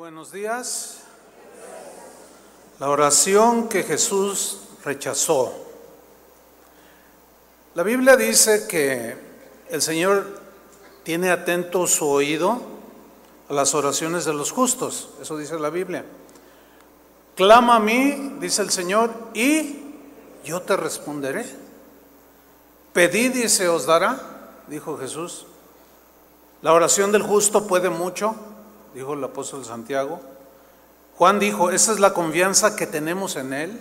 Buenos días. La oración que Jesús rechazó. La Biblia dice que el Señor tiene atento su oído a las oraciones de los justos. Eso dice la Biblia. Clama a mí, dice el Señor, y yo te responderé. Pedid y se os dará, dijo Jesús. La oración del justo puede mucho, dijo el apóstol Santiago. Juan dijo, esa es la confianza que tenemos en Él,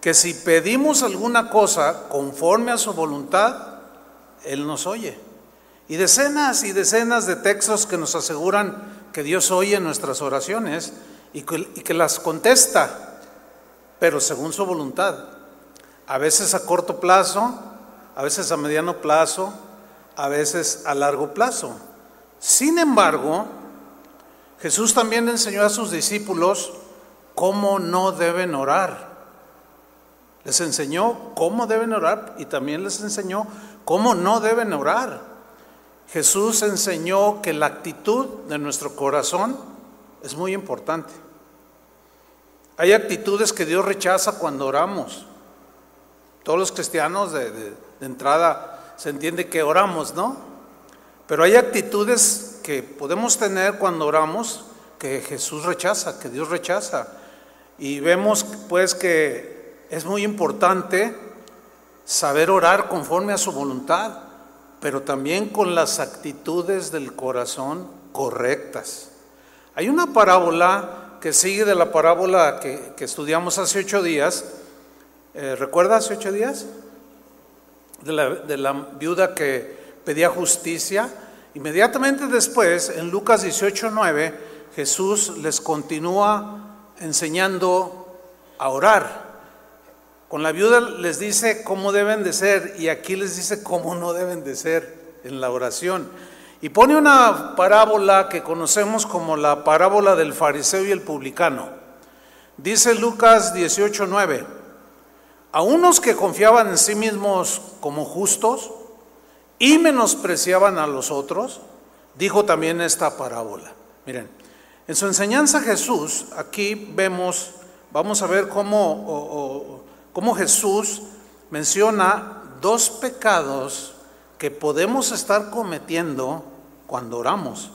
que si pedimos alguna cosa conforme a su voluntad, Él nos oye. Y decenas de textos que nos aseguran que Dios oye nuestras oraciones y que las contesta, pero según su voluntad. A veces a corto plazo, a veces a mediano plazo, a veces a largo plazo. Sin embargo, Jesús también enseñó a sus discípulos cómo no deben orar. Les enseñó cómo deben orar y también les enseñó cómo no deben orar. Jesús enseñó que la actitud de nuestro corazón es muy importante. Hay actitudes que Dios rechaza cuando oramos. Todos los cristianos de entrada se entiende que oramos, ¿no? Pero hay actitudes que podemos tener cuando oramos que Jesús rechaza, que Dios rechaza. Y vemos pues que es muy importante saber orar conforme a su voluntad, pero también con las actitudes del corazón correctas. Hay una parábola que sigue de la parábola que estudiamos hace 8 días. ¿Recuerda hace 8 días? De la viuda que pedía justicia. Inmediatamente después, en Lucas 18:9, Jesús les continúa enseñando a orar. Con la viuda les dice cómo deben de ser y aquí les dice cómo no deben de ser en la oración. Y pone una parábola que conocemos como la parábola del fariseo y el publicano. Dice Lucas 18:9, a unos que confiaban en sí mismos como justos y menospreciaban a los otros, dijo también esta parábola. Miren, en su enseñanza Jesús, aquí vamos a ver cómo Jesús menciona 2 pecados que podemos estar cometiendo cuando oramos.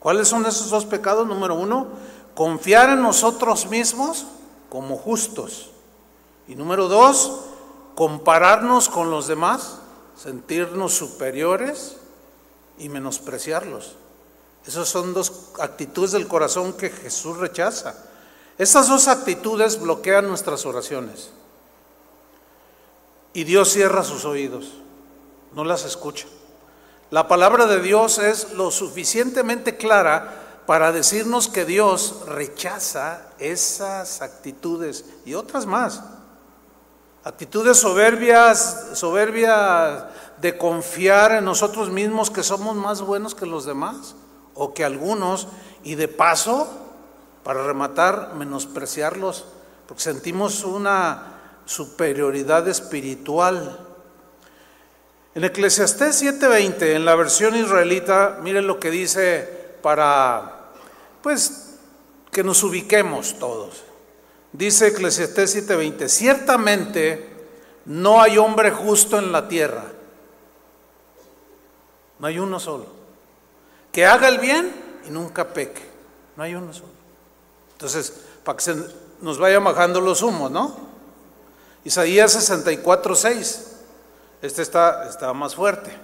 ¿Cuáles son esos 2 pecados? Número 1, confiar en nosotros mismos como justos. Y número 2, compararnos con los demás, sentirnos superiores y menospreciarlos. Esas son 2 actitudes del corazón que Jesús rechaza. Estas 2 actitudes bloquean nuestras oraciones. Y Dios cierra sus oídos, no las escucha. La palabra de Dios es lo suficientemente clara para decirnos que Dios rechaza esas actitudes y otras más. Actitudes soberbias de confiar en nosotros mismos que somos más buenos que los demás o que algunos, y de paso, para rematar, menospreciarlos, porque sentimos una superioridad espiritual. En Eclesiastés 7:20, en la versión israelita, miren lo que dice para, pues, que nos ubiquemos todos. Dice Eclesiastés 7:20, ciertamente no hay hombre justo en la tierra, no hay uno solo, que haga el bien y nunca peque, no hay uno solo. Entonces, para que se nos vayan bajando los humos, ¿no? Isaías 64:6, este está más fuerte.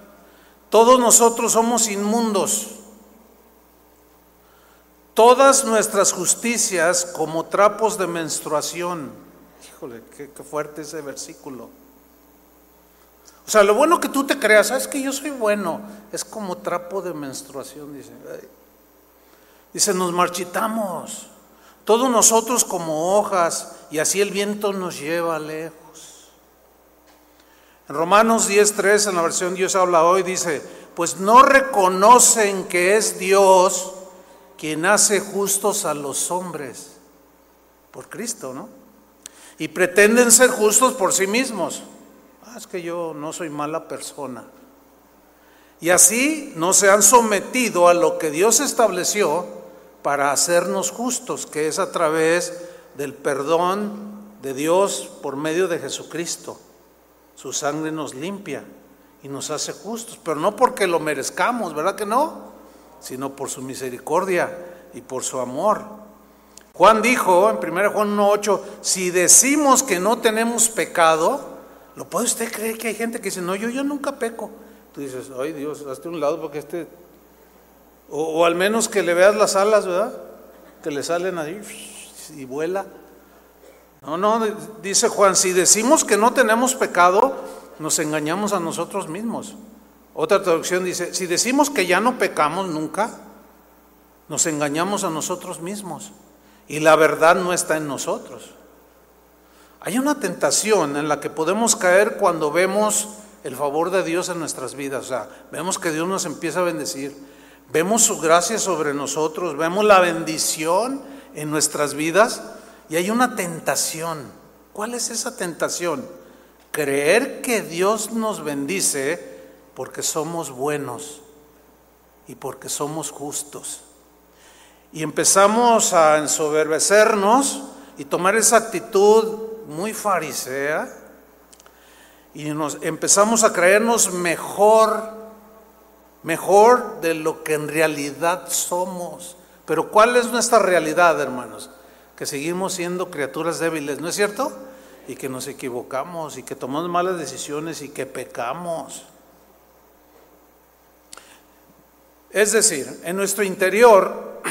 Todos nosotros somos inmundos, todas nuestras justicias como trapos de menstruación. Híjole, qué fuerte ese versículo. O sea, lo bueno que tú te creas, ¿sabes que yo soy bueno? Es como trapo de menstruación, dice. Dice, nos marchitamos, todos nosotros como hojas, y así el viento nos lleva lejos. En Romanos 10:3, en la versión Dios habla hoy, dice, pues no reconocen que es Dios quien hace justos a los hombres por Cristo, ¿no? Y pretenden ser justos por sí mismos. Es que yo no soy mala persona. Y así no se han sometido a lo que Dios estableció para hacernos justos, que es a través del perdón de Dios por medio de Jesucristo. Su sangre nos limpia y nos hace justos, pero no porque lo merezcamos, ¿verdad que no? Sino por su misericordia y por su amor. Juan dijo en 1 Juan 1:8, si decimos que no tenemos pecado, ¿lo puede usted creer que hay gente que dice, no, yo nunca peco? Tú dices, ay Dios, hazte un lado porque o al menos que le veas las alas, ¿verdad? Que le salen ahí y vuela. No, dice Juan, si decimos que no tenemos pecado, nos engañamos a nosotros mismos. Otra traducción dice, si decimos que ya no pecamos nunca, nos engañamos a nosotros mismos y la verdad no está en nosotros. Hay una tentación en la que podemos caer cuando vemos el favor de Dios en nuestras vidas. O sea, vemos que Dios nos empieza a bendecir, vemos su gracia sobre nosotros, vemos la bendición en nuestras vidas y hay una tentación. ¿Cuál es esa tentación? Creer que Dios nos bendice porque somos buenos y porque somos justos. Y empezamos a ensoberbecernos y tomar esa actitud muy farisea y nos empezamos a creernos mejor de lo que en realidad somos. Pero ¿cuál es nuestra realidad, hermanos? Que seguimos siendo criaturas débiles, ¿no es cierto? Y que nos equivocamos y que tomamos malas decisiones y que pecamos. Es decir, en nuestro interior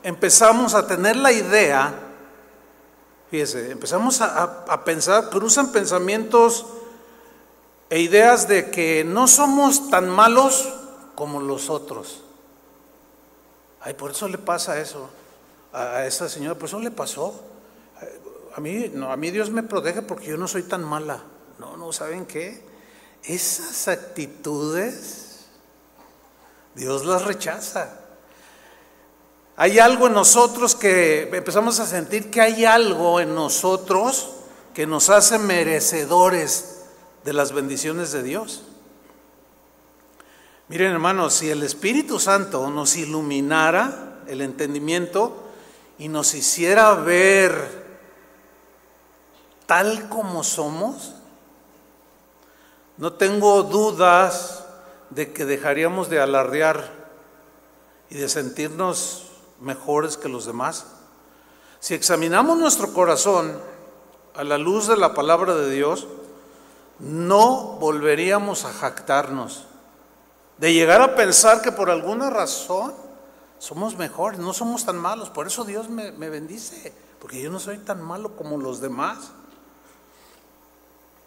empezamos a tener la idea, fíjese, empezamos a pensar, cruzan pensamientos e ideas de que no somos tan malos como los otros. Ay, por eso le pasa eso a esa señora, por eso le pasó. A mí Dios me protege porque yo no soy tan mala. No, ¿saben qué? Esas actitudes Dios las rechaza. Hay algo en nosotros que empezamos a sentir que hay algo en nosotros que nos hace merecedores de las bendiciones de Dios. Miren, hermanos, si el Espíritu Santo nos iluminara el entendimiento y nos hiciera ver tal como somos, no tengo dudas de que dejaríamos de alardear y de sentirnos mejores que los demás. Si examinamos nuestro corazón a la luz de la palabra de Dios, no volveríamos a jactarnos de llegar a pensar que por alguna razón somos mejores, no somos tan malos. Por eso Dios me bendice, porque yo no soy tan malo como los demás.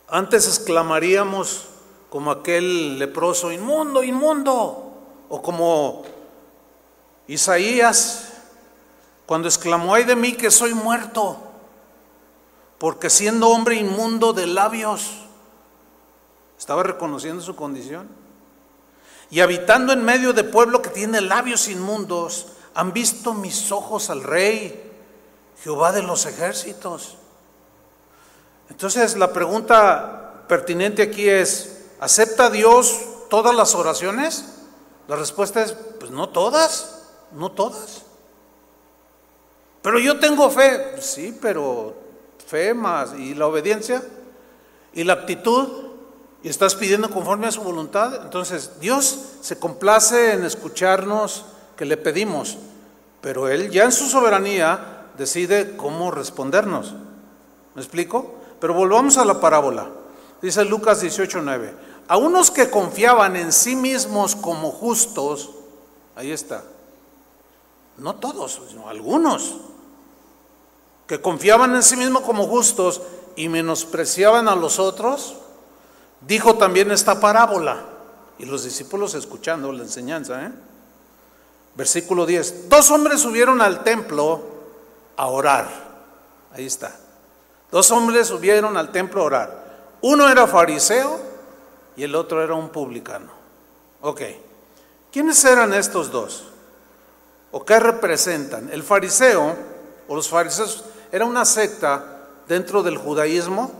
Antes exclamaríamos como aquel leproso, inmundo, inmundo, o como Isaías cuando exclamó, ay de mí que soy muerto, porque siendo hombre inmundo de labios, estaba reconociendo su condición, y habitando en medio de pueblo que tiene labios inmundos, han visto mis ojos al Rey, Jehová de los ejércitos. Entonces la pregunta pertinente aquí es, ¿acepta Dios todas las oraciones? La respuesta es, pues no todas. Pero yo tengo fe. Sí, pero fe más, ¿y la obediencia? ¿Y la actitud? ¿Y estás pidiendo conforme a su voluntad? Entonces Dios se complace en escucharnos que le pedimos, pero Él ya en su soberanía decide cómo respondernos. ¿Me explico? Pero volvamos a la parábola. Dice Lucas 18:9, a unos que confiaban en sí mismos como justos, ahí está, no todos, sino algunos, que confiaban en sí mismos como justos y menospreciaban a los otros, dijo también esta parábola, y los discípulos escuchando la enseñanza, Versículo 10, 2 hombres subieron al templo a orar, ahí está, 2 hombres subieron al templo a orar, uno era fariseo y el otro era un publicano. Ok, ¿quiénes eran estos dos? ¿O qué representan? El fariseo, o los fariseos, era una secta dentro del judaísmo.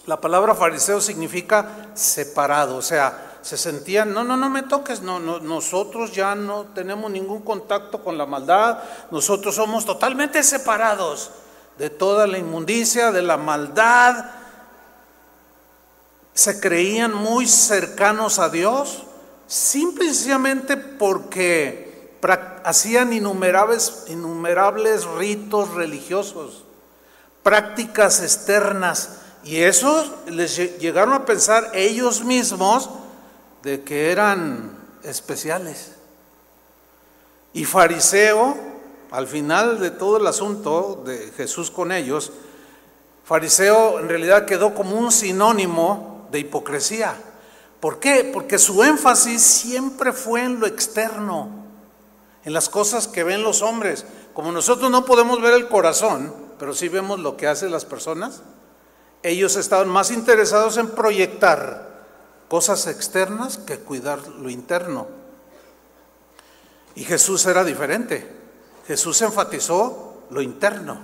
La palabra fariseo significa separado, o sea, se sentían, no me toques, nosotros ya no tenemos ningún contacto con la maldad, nosotros somos totalmente separados de toda la inmundicia, de la maldad. Se creían muy cercanos a Dios, simple y sencillamente porque hacían innumerables ritos religiosos, prácticas externas, y eso les llegaron a pensar ellos mismos de que eran especiales. Y fariseo, al final de todo el asunto de Jesús con ellos, fariseo en realidad quedó como un sinónimo de hipocresía. ¿Por qué? Porque su énfasis siempre fue en lo externo, en las cosas que ven los hombres. Como nosotros no podemos ver el corazón, pero sí vemos lo que hacen las personas, ellos estaban más interesados en proyectar cosas externas que cuidar lo interno. Y Jesús era diferente. Jesús enfatizó lo interno.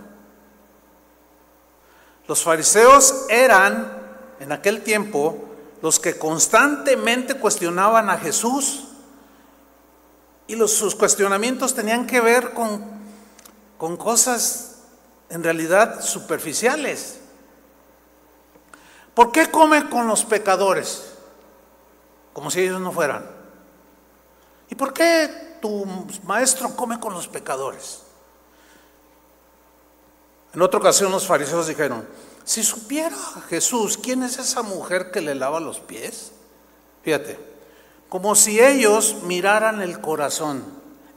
Los fariseos eran, en aquel tiempo, los que constantemente cuestionaban a Jesús. Y sus cuestionamientos tenían que ver con cosas en realidad superficiales. ¿Por qué come con los pecadores? Como si ellos no fueran. ¿Y por qué tu maestro come con los pecadores? En otra ocasión los fariseos dijeron, si supiera Jesús quién es esa mujer que le lava los pies. Fíjate, como si ellos miraran el corazón.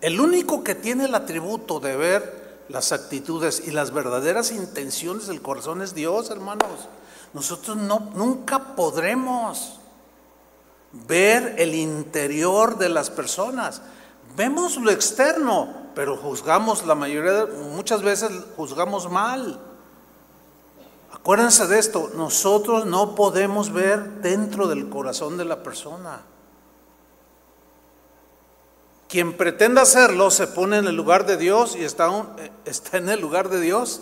El único que tiene el atributo de ver las actitudes y las verdaderas intenciones del corazón es Dios, hermanos. Nosotros nunca podremos ver el interior de las personas. Vemos lo externo, pero juzgamos muchas veces juzgamos mal. Acuérdense de esto, nosotros no podemos ver dentro del corazón de la persona. Quien pretenda hacerlo se pone en el lugar de Dios y está en el lugar de Dios.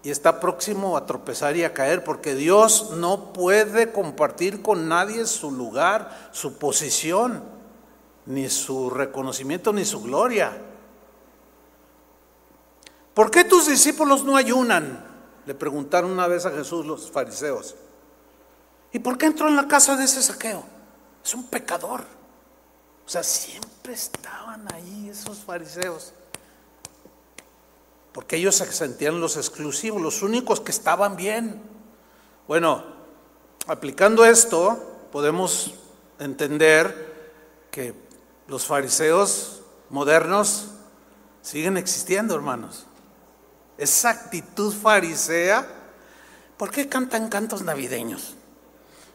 Y está próximo a tropezar y a caer, porque Dios no puede compartir con nadie su lugar, su posición, ni su reconocimiento, ni su gloria. ¿Por qué tus discípulos no ayunan?, le preguntaron una vez a Jesús los fariseos. ¿Y por qué entró en la casa de ese Zaqueo? Es un pecador. O sea, siempre estaban ahí esos fariseos. Porque ellos se sentían los exclusivos, los únicos que estaban bien. Bueno, aplicando esto, podemos entender que los fariseos modernos siguen existiendo, hermanos. Esa actitud farisea. ¿Por qué cantan cantos navideños?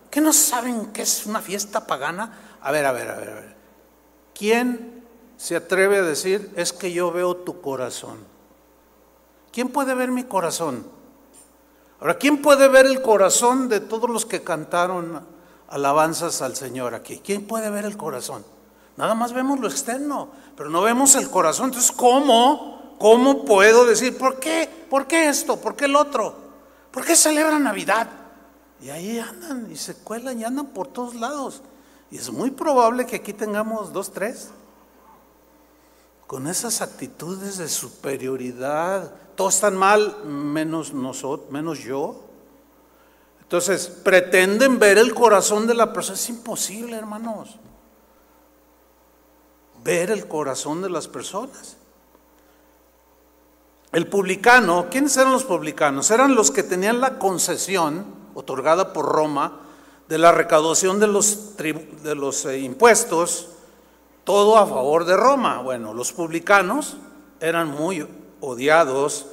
¿Qué no saben que es una fiesta pagana? A ver. ¿Quién se atreve a decir, es que yo veo tu corazón? ¿Quién puede ver mi corazón? Ahora, ¿quién puede ver el corazón de todos los que cantaron alabanzas al Señor aquí? ¿Quién puede ver el corazón? Nada más vemos lo externo, pero no vemos el corazón. Entonces, ¿cómo puedo decir, ¿por qué esto? ¿Por qué el otro? ¿Por qué celebran Navidad? Y ahí andan y se cuelan y andan por todos lados. Y es muy probable que aquí tengamos 2, 3 con esas actitudes de superioridad. Todos están mal, menos yo. Entonces, pretenden ver el corazón de la persona. Es imposible, hermanos, ver el corazón de las personas. El publicano, ¿quiénes eran los publicanos? Eran los que tenían la concesión otorgada por Roma de la recaudación de los impuestos, todo a favor de Roma. Bueno, los publicanos eran muy odiados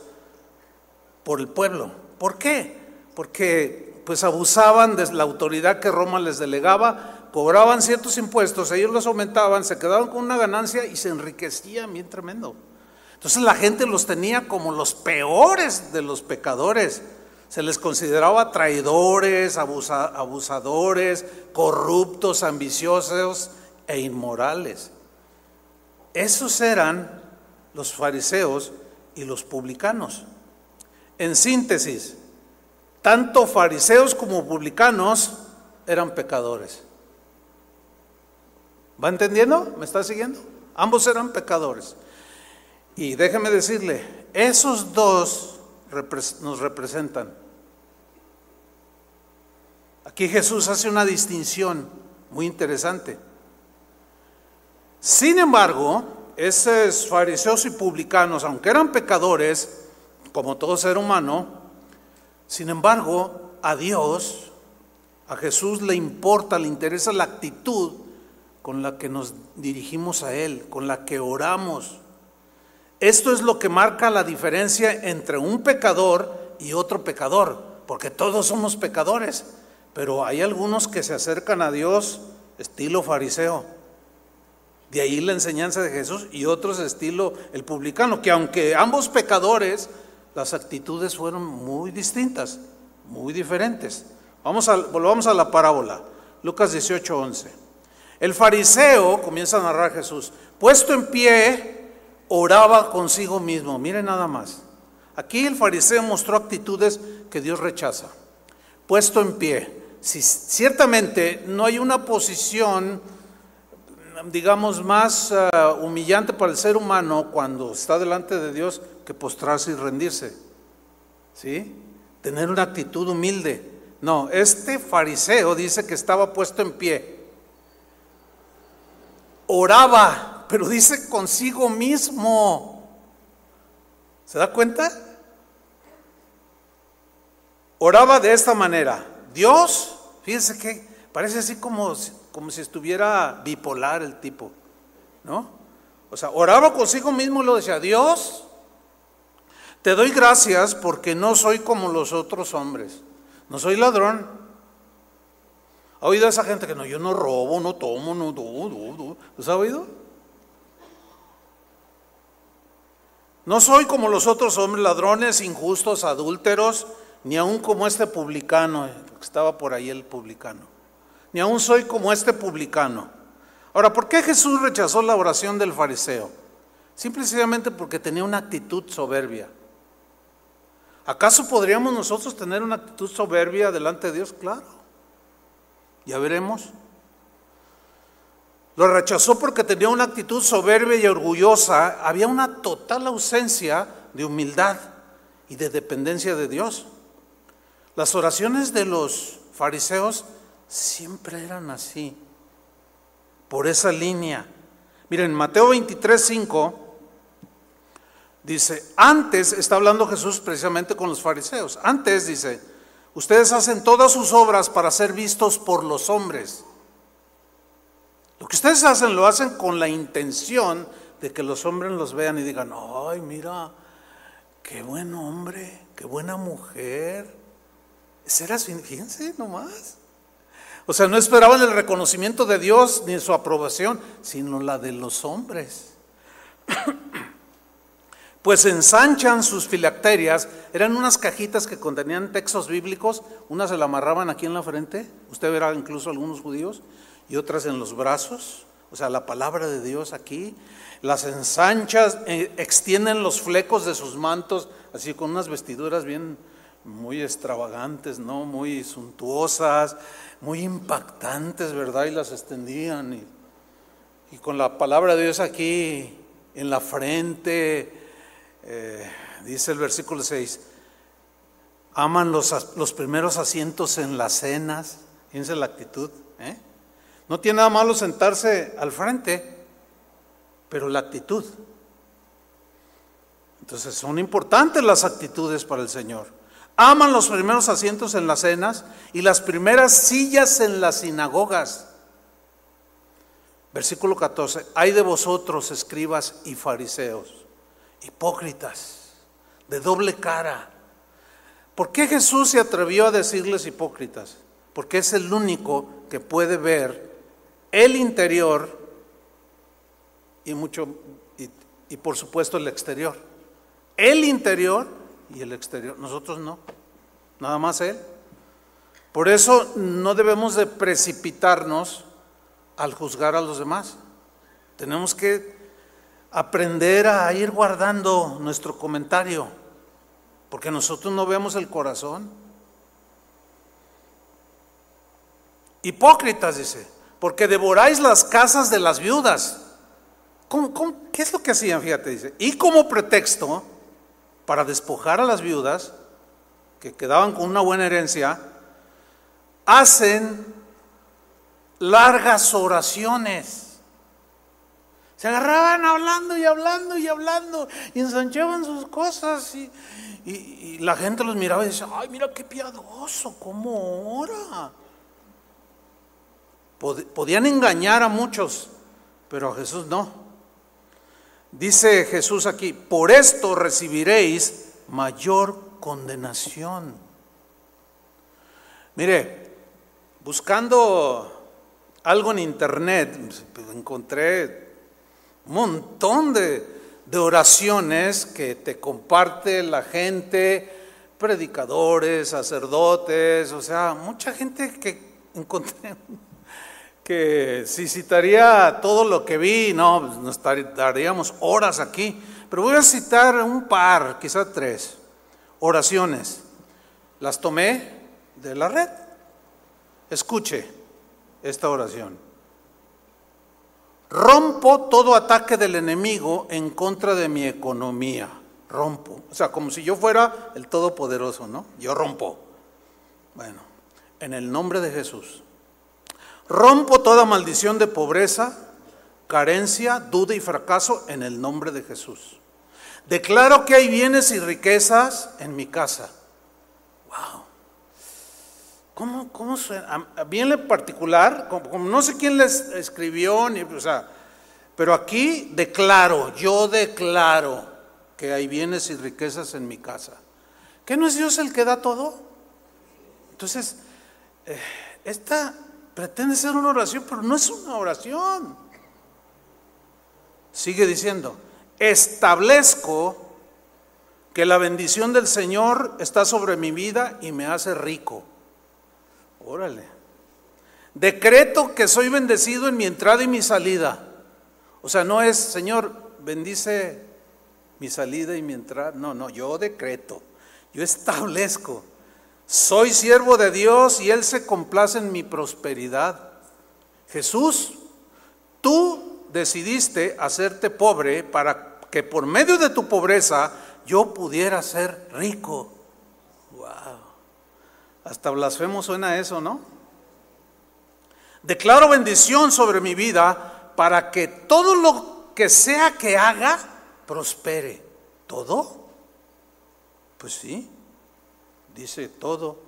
por el pueblo. ¿Por qué? Porque pues abusaban de la autoridad que Roma les delegaba, cobraban ciertos impuestos, ellos los aumentaban, se quedaban con una ganancia y se enriquecían bien tremendo. Entonces la gente los tenía como los peores de los pecadores. Se les consideraba traidores, abusadores, corruptos, ambiciosos e inmorales. Esos eran los fariseos y los publicanos. En síntesis, tanto fariseos como publicanos eran pecadores. ¿Va entendiendo? ¿Me está siguiendo? Ambos eran pecadores. Y déjeme decirle, esos dos nos representan. Aquí Jesús hace una distinción muy interesante. Sin embargo, esos fariseos y publicanos, aunque eran pecadores, como todo ser humano, sin embargo, a Dios, a Jesús le importa, le interesa la actitud con la que nos dirigimos a Él, con la que oramos. Esto es lo que marca la diferencia entre un pecador y otro pecador, porque todos somos pecadores, pero hay algunos que se acercan a Dios estilo fariseo. De ahí la enseñanza de Jesús, y otros estilo el publicano, que aunque ambos pecadores, las actitudes fueron muy distintas, muy diferentes. Volvamos a la parábola, Lucas 18:11. El fariseo, comienza a narrar Jesús, puesto en pie, oraba consigo mismo. Miren nada más. Aquí el fariseo mostró actitudes que Dios rechaza. Puesto en pie. Si ciertamente no hay una posición, digamos, más humillante para el ser humano cuando está delante de Dios que postrarse y rendirse. ¿Sí? Tener una actitud humilde. No, este fariseo dice que estaba puesto en pie. Oraba, pero dice consigo mismo. ¿Se da cuenta? Oraba de esta manera. Dios, fíjense que parece así como si estuviera bipolar el tipo, ¿no? O sea, oraba consigo mismo y lo decía: Dios, te doy gracias porque no soy como los otros hombres. No soy ladrón. ¿Ha oído a esa gente que no, yo no robo, no tomo, no? ¿Los ha oído? No soy como los otros hombres, ladrones, injustos, adúlteros, ni aun como este publicano, estaba por ahí el publicano. Ni aun soy como este publicano. Ahora, ¿por qué Jesús rechazó la oración del fariseo? Simple y sencillamente porque tenía una actitud soberbia. ¿Acaso podríamos nosotros tener una actitud soberbia delante de Dios? Claro. Ya veremos. Lo rechazó porque tenía una actitud soberbia y orgullosa. Había una total ausencia de humildad y de dependencia de Dios. Las oraciones de los fariseos siempre eran así, por esa línea. Miren, Mateo 23:5 dice, antes, está hablando Jesús precisamente con los fariseos, antes dice, ustedes hacen todas sus obras para ser vistos por los hombres. Lo que ustedes hacen, lo hacen con la intención de que los hombres los vean y digan, ay, mira, qué buen hombre, qué buena mujer. Ese era su, fíjense nomás. O sea, no esperaban el reconocimiento de Dios ni su aprobación, sino la de los hombres. Pues ensanchan sus filacterias, eran unas cajitas que contenían textos bíblicos, unas se la amarraban aquí en la frente, usted verá incluso algunos judíos, y otras en los brazos, o sea, la palabra de Dios aquí, las ensanchas, extienden los flecos de sus mantos, así con unas vestiduras bien, muy extravagantes, ¿no? Muy suntuosas, muy impactantes, ¿verdad? Y las extendían, y con la palabra de Dios aquí en la frente. Dice el versículo 6, aman los primeros asientos en las cenas. Fíjense la actitud, ¿eh? No tiene nada malo sentarse al frente, pero la actitud. Entonces son importantes las actitudes para el Señor. Aman los primeros asientos en las cenas y las primeras sillas en las sinagogas. Versículo 14, ay de vosotros, escribas y fariseos, hipócritas, de doble cara. ¿Por qué Jesús se atrevió a decirles hipócritas? Porque es el único que puede ver el interior y por supuesto el exterior. El interior y el exterior. Nosotros no, nada más Él. Por eso no debemos de precipitarnos al juzgar a los demás. Tenemos que aprender a ir guardando nuestro comentario, porque nosotros no vemos el corazón. Hipócritas, dice, porque devoráis las casas de las viudas. ¿Qué es lo que hacían? Fíjate, dice, y como pretexto para despojar a las viudas, que quedaban con una buena herencia, hacen largas oraciones. Se agarraban hablando y hablando y hablando y ensanchaban sus cosas y la gente los miraba y decía, ay, mira qué piadoso, cómo ora. Podían engañar a muchos, pero a Jesús no. Dice Jesús aquí, por esto recibiréis mayor condenación. Mire, buscando algo en internet, pues encontré un montón de oraciones que te comparte la gente, predicadores, sacerdotes, o sea, mucha gente que encontré, que si citaría todo lo que vi, no, pues nos daríamos horas aquí, pero voy a citar un par, quizás 3 oraciones. Las tomé de la red. Escuche esta oración. Rompo todo ataque del enemigo en contra de mi economía. Rompo. O sea, como si yo fuera el Todopoderoso, ¿no? Yo rompo. Bueno, en el nombre de Jesús. Rompo toda maldición de pobreza, carencia, duda y fracaso en el nombre de Jesús. Declaro que hay bienes y riquezas en mi casa. Wow. ¿Cómo suena? Bien en particular, como no sé quién les escribió, pero aquí declaro, yo declaro que hay bienes y riquezas en mi casa. ¿Qué no es Dios el que da todo? Entonces, esta pretende ser una oración, pero no es una oración. Sigue diciendo, establezco que la bendición del Señor está sobre mi vida y me hace rico. Órale. Decreto que soy bendecido en mi entrada y mi salida. O sea, no es, Señor, bendice mi salida y mi entrada. No, yo decreto, yo establezco. Soy siervo de Dios y Él se complace en mi prosperidad. Jesús, tú decidiste hacerte pobre para que por medio de tu pobreza yo pudiera ser rico. Wow. Hasta blasfemo suena eso, ¿no? Declaro bendición sobre mi vida para que todo lo que sea que haga prospere. ¿Todo? Pues sí. Dice todo.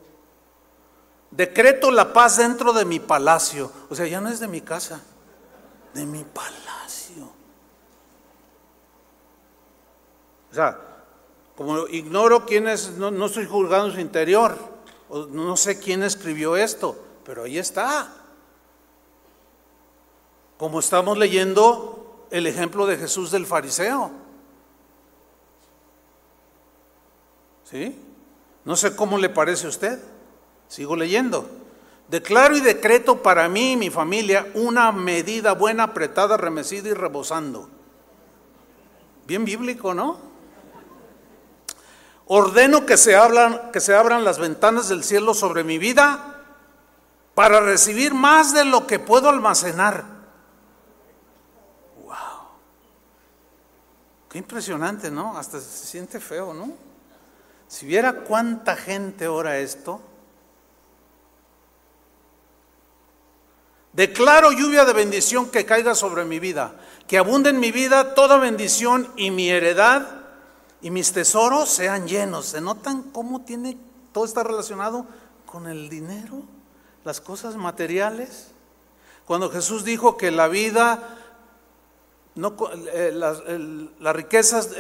Decreto la paz dentro de mi palacio. O sea, ya no es de mi casa, de mi palacio. O sea, como ignoro quién es, no estoy juzgando su interior, o no sé quién escribió esto, pero ahí está. Como estamos leyendo el ejemplo de Jesús del fariseo. ¿Sí? No sé cómo le parece a usted. Sigo leyendo. Declaro y decreto para mí y mi familia una medida buena, apretada, remecida y rebosando. Bien bíblico, ¿no? Ordeno que se abran las ventanas del cielo sobre mi vida para recibir más de lo que puedo almacenar. Wow. Qué impresionante, ¿no? Hasta se siente feo, ¿no? Si viera cuánta gente ora esto. Declaro lluvia de bendición que caiga sobre mi vida, que abunde en mi vida toda bendición y mi heredad y mis tesoros sean llenos. ¿Se notan cómo todo está relacionado con el dinero, las cosas materiales? Cuando Jesús dijo que la vida, las riquezas,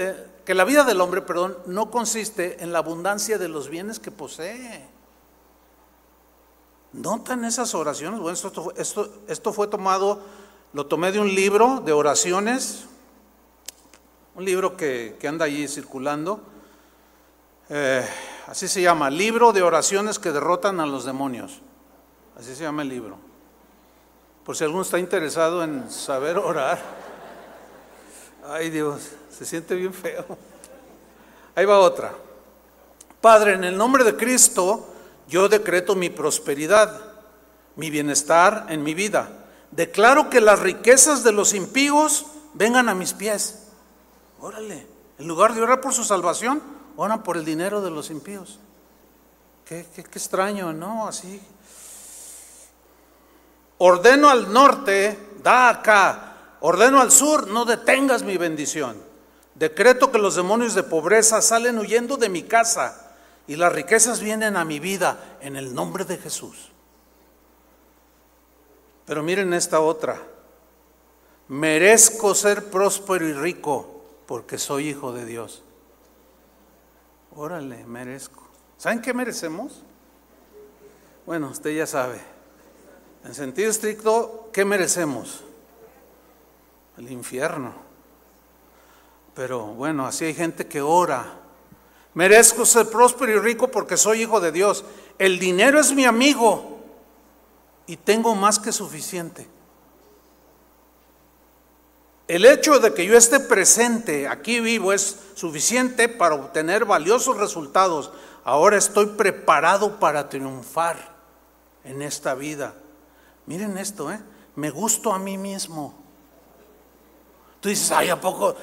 que la vida del hombre, no consiste en la abundancia de los bienes que posee. ¿Notan esas oraciones? Bueno, esto fue tomado, lo tomé de un libro de oraciones, un libro que anda allí circulando, así se llama, Libro de Oraciones que Derrotan a los Demonios. Así se llama el libro. Por si alguno está interesado en saber orar. Ay Dios, se siente bien feo. Ahí va otra. Padre, en el nombre de Cristo, yo decreto mi prosperidad, mi bienestar en mi vida. Declaro que las riquezas de los impíos vengan a mis pies. Órale, en lugar de orar por su salvación, oran por el dinero de los impíos. Qué extraño, ¿no? Así. Ordeno al norte, da acá. Ordeno al sur, no detengas mi bendición. Decreto que los demonios de pobreza salen huyendo de mi casa y las riquezas vienen a mi vida en el nombre de Jesús. Pero miren esta otra. Merezco ser próspero y rico porque soy hijo de Dios. Órale, merezco. ¿Saben qué merecemos? Bueno, usted ya sabe. En sentido estricto, ¿qué merecemos? El infierno. Pero bueno, así hay gente que ora. Merezco ser próspero y rico porque soy hijo de Dios. El dinero es mi amigo y tengo más que suficiente. El hecho de que yo esté presente, aquí vivo, es suficiente para obtener valiosos resultados. Ahora estoy preparado para triunfar en esta vida. Miren esto, me gusto a mí mismo. Tú dices, ay, ¿a poco?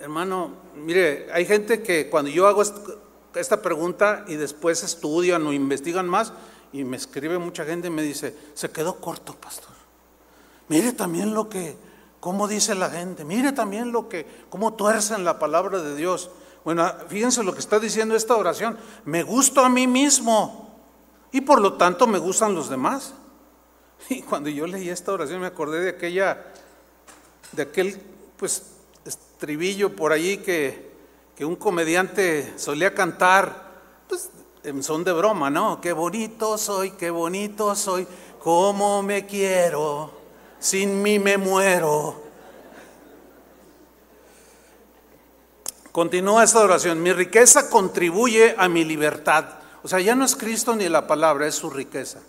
Hermano, mire, hay gente que cuando yo hago esta pregunta y después estudian o investigan más, y me escribe mucha gente y me dice, se quedó corto, pastor. Mire también cómo dice la gente, mire también cómo tuercen la palabra de Dios. Bueno, fíjense lo que está diciendo esta oración, me gusto a mí mismo y por lo tanto me gustan los demás. Y cuando yo leí esta oración me acordé de aquel pues estribillo por allí que un comediante solía cantar, pues en son de broma, ¿no? Qué bonito soy, cómo me quiero, sin mí me muero. Continúa esta oración, mi riqueza contribuye a mi libertad. O sea, ya no es Cristo ni la palabra, es su riqueza.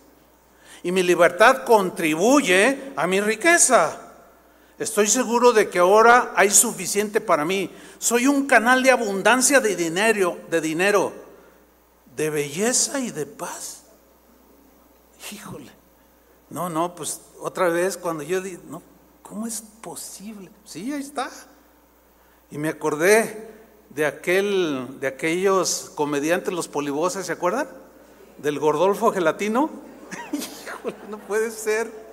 Y mi libertad contribuye a mi riqueza. Estoy seguro de que ahora hay suficiente para mí. Soy un canal de abundancia de dinero, de belleza y de paz. Híjole. No, pues otra vez cuando yo digo, no, ¿cómo es posible? Sí, ahí está. Y me acordé de aquellos comediantes, los polivoces, ¿se acuerdan? Del Gordolfo Gelatino. Híjole, no puede ser.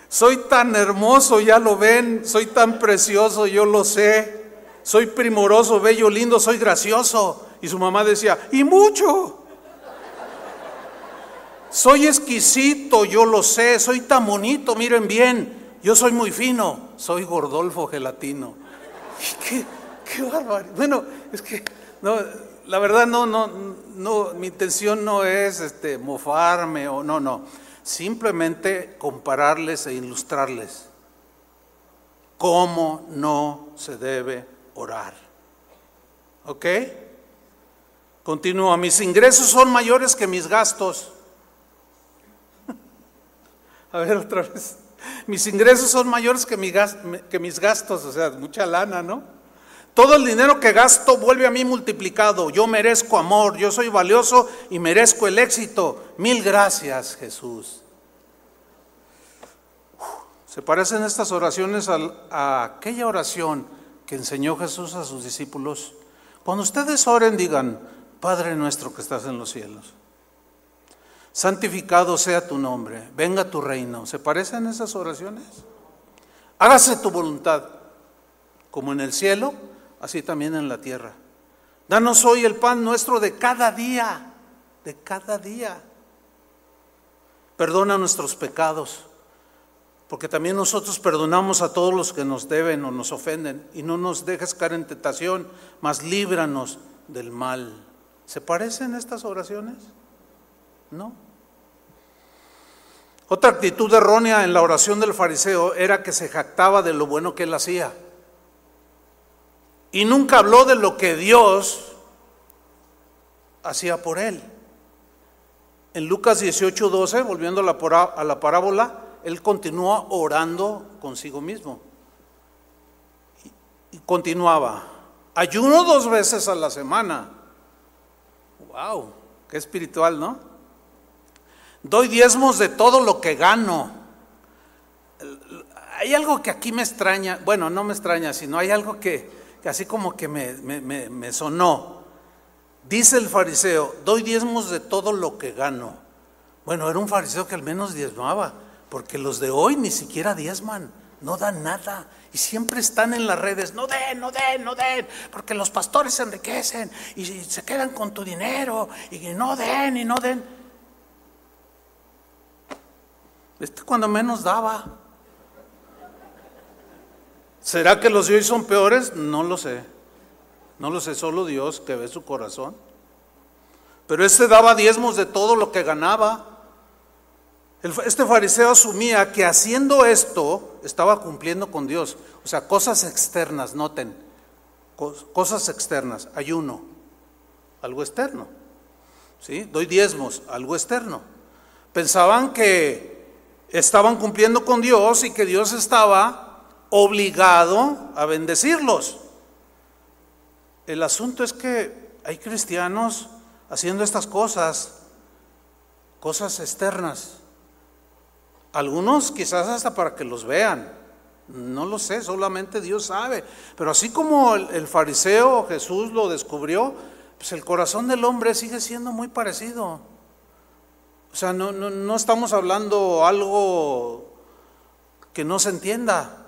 Soy tan hermoso, ya lo ven, soy tan precioso, yo lo sé. Soy primoroso, bello, lindo, soy gracioso. Y su mamá decía, y mucho. Soy exquisito, yo lo sé, soy tan bonito, miren bien, yo soy muy fino, soy Gordolfo Gelatino. Qué barbaridad. Bueno, es que no, la verdad no, mi intención no es mofarme o no, simplemente compararles e ilustrarles cómo no se debe orar. ¿Ok? Continúa, mis ingresos son mayores que mis gastos. A ver otra vez. Mis ingresos son mayores que mis gastos, o sea, mucha lana, ¿no? Todo el dinero que gasto vuelve a mí multiplicado. Yo merezco amor, yo soy valioso y merezco el éxito. Mil gracias, Jesús. Se parecen estas oraciones a aquella oración que enseñó Jesús a sus discípulos. Cuando ustedes oren, digan, Padre nuestro que estás en los cielos, santificado sea tu nombre, venga tu reino. ¿Se parecen esas oraciones? Hágase tu voluntad, como en el cielo, así también en la tierra. Danos hoy el pan nuestro de cada día, de cada día. Perdona nuestros pecados, porque también nosotros perdonamos a todos los que nos deben o nos ofenden. Y no nos dejes caer en tentación, mas líbranos del mal. ¿Se parecen estas oraciones? No. Otra actitud errónea en la oración del fariseo era que se jactaba de lo bueno que él hacía y nunca habló de lo que Dios hacía por él. En Lucas 18:12, volviendo a la parábola, él continúa orando consigo mismo y continuaba, ayuno 2 veces a la semana. Wow, qué espiritual, ¿no? Doy diezmos de todo lo que gano. hay algo que aquí me extraña, bueno, no me extraña, sino hay algo que así como que me sonó. Dice el fariseo, doy diezmos de todo lo que gano. Bueno, era un fariseo que al menos diezmaba, porque los de hoy ni siquiera diezman, no dan nada. Y siempre están en las redes, no den, no den, no den, porque los pastores se enriquecen y se quedan con tu dinero y no den y no den. Cuando menos daba. ¿Será que los de hoy son peores? No lo sé. No lo sé, solo Dios que ve su corazón. Pero daba diezmos de todo lo que ganaba. Este fariseo asumía que haciendo esto estaba cumpliendo con Dios. O sea, cosas externas, noten, cosas externas, ayuno, algo externo. ¿Sí? Doy diezmos, algo externo. Pensaban que estaban cumpliendo con Dios y que Dios estaba obligado a bendecirlos. El asunto es que hay cristianos haciendo estas cosas externas. Algunos quizás hasta para que los vean, no lo sé, solamente Dios sabe. Pero así como el fariseo Jesús lo descubrió, pues el corazón del hombre sigue siendo muy parecido. O sea, no estamos hablando algo que no se entienda.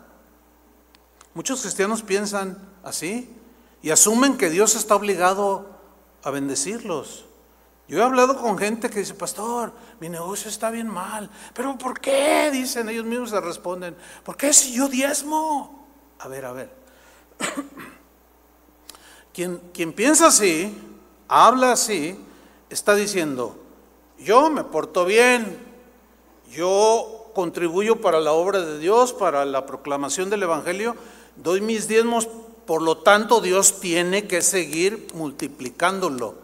Muchos cristianos piensan así y asumen que Dios está obligado a bendecirlos. Yo he hablado con gente que dice, pastor, mi negocio está bien mal. ¿Pero por qué? Dicen, ellos mismos se responden, ¿por qué si yo diezmo? A ver. Quien piensa así, habla así, está diciendo, yo me porto bien, yo contribuyo para la obra de Dios, para la proclamación del evangelio, doy mis diezmos, por lo tanto Dios tiene que seguir multiplicándolo.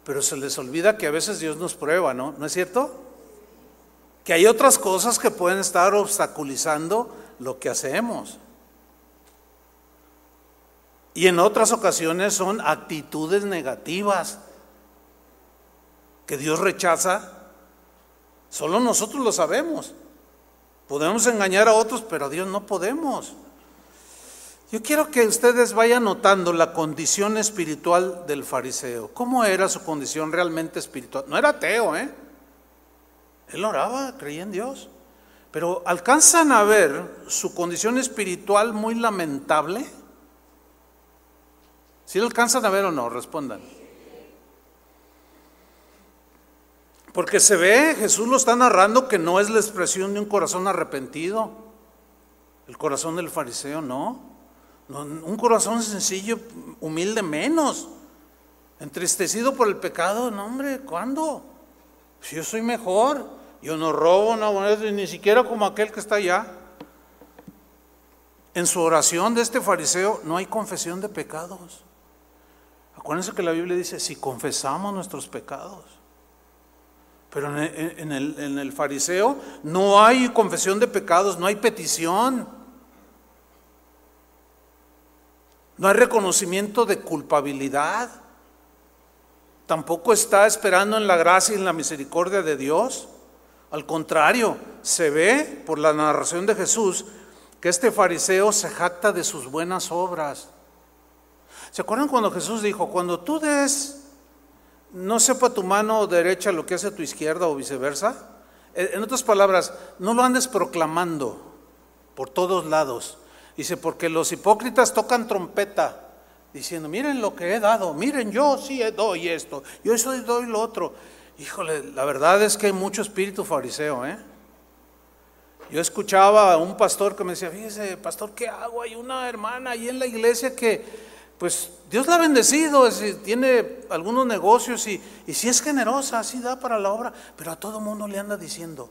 Pero se les olvida que a veces Dios nos prueba, ¿no? ¿No es cierto? Que hay otras cosas que pueden estar obstaculizando lo que hacemos. Y en otras ocasiones son actitudes negativas que Dios rechaza. Solo nosotros lo sabemos. Podemos engañar a otros, pero a Dios no podemos. Yo quiero que ustedes vayan notando la condición espiritual del fariseo. ¿Cómo era su condición realmente espiritual? No era ateo, Él oraba, creía en Dios. Pero ¿alcanzan a ver su condición espiritual muy lamentable? ¿Sí lo alcanzan a ver o no? Respondan. Porque se ve, Jesús lo está narrando, que no es la expresión de un corazón arrepentido. El corazón del fariseo no, un corazón sencillo, humilde menos. Entristecido por el pecado, no hombre, ¿cuándo? Si yo soy mejor, yo no robo, no, ni siquiera como aquel que está allá. En su oración de este fariseo no hay confesión de pecados. Acuérdense que la Biblia dice, si confesamos nuestros pecados. Pero en el fariseo no hay confesión de pecados, no hay petición. No hay reconocimiento de culpabilidad. Tampoco está esperando en la gracia y en la misericordia de Dios. Al contrario, se ve por la narración de Jesús que este fariseo se jacta de sus buenas obras. ¿Se acuerdan cuando Jesús dijo, cuando tú des, no sepa tu mano derecha lo que hace tu izquierda o viceversa? En otras palabras, no lo andes proclamando por todos lados. Dice, porque los hipócritas tocan trompeta, diciendo, miren lo que he dado, miren, yo sí doy esto, yo eso doy lo otro. Híjole, la verdad es que hay mucho espíritu fariseo, Yo escuchaba a un pastor que me decía, fíjese, pastor, ¿qué hago? Hay una hermana ahí en la iglesia que, pues, Dios la ha bendecido, tiene algunos negocios y sí es generosa, sí da para la obra, pero a todo mundo le anda diciendo,